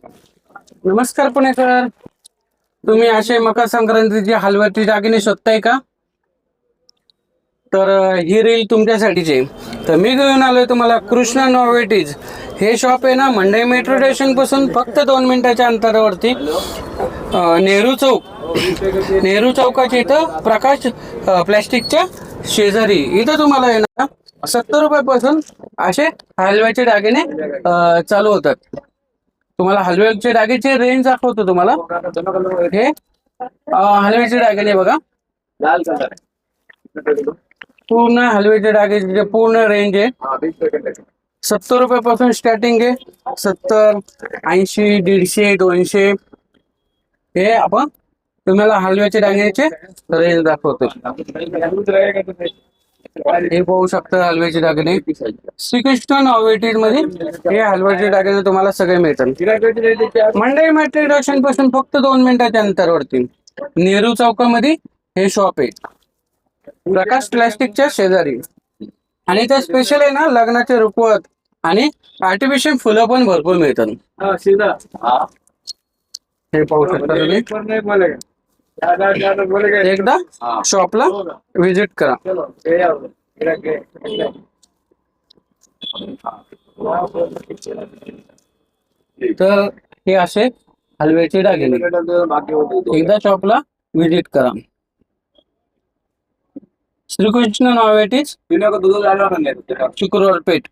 नमस्कार पुणेकर. तुम्ही असे मकर संक्रांतीचे हलव्याचे दागिने शोधताय का? तर ही रील तुमच्यासाठीच आहे. तर मी घेऊन आलोय तुम्हाला कृष्णा नोव्हेटीज. हे शॉप आहे ना, मंडई मेट्रो स्टेशन पासून फक्त 2 मिनिटाच्या अंतरावरती, नेहरू चौकाच्या इथं प्रकाश प्लॅस्टिकच्या शेजारी. इथं तुम्हाला आहे ना 70 रुपयापासून असे हलव्याचे दागिने चालू होतात. तुम्हाला हलव्याचे दागिनेची रेंज दाखवतो तुम्हाला. हे हलव्याचे दागिने बघा, पूर्ण हलव्याचे दागिने पूर्ण रेंज आहे. 70 रुपयापासून स्टार्टिंग आहे. 70, 80, 150, 200 हे आपण तुम्हाला हलव्याचे दागिन्याचे रेंज दाखवतो. हे पाहू शकता हलव्याचे दागिने. श्रीकृष्ण नोव्हेटीज मध्ये हे हलव्याचे दागिने तुम्हाला सगळे मिळतात. मंडई मेट्रो स्टेशन पासून फक्त 2 मिनिटाच्या अंतरावरती नेहरू चौकामध्ये हे शॉप आहे, प्रकाश प्लॅस्टिकच्या शेजारी. आणि ते स्पेशल आहे ना, लग्नाचे रुखवत आणि आर्टिफिशियल फुलं पण भरपूर मिळतात. हे पाहू शकता तुम्ही. एकदा शॉपला व्हिजिट करा. तर हे असे हलव्याचे दागिने, एकदा शॉपला व्हिजिट करा. श्रीकृष्ण नोव्हेटीज, शुक्रवार पेठ.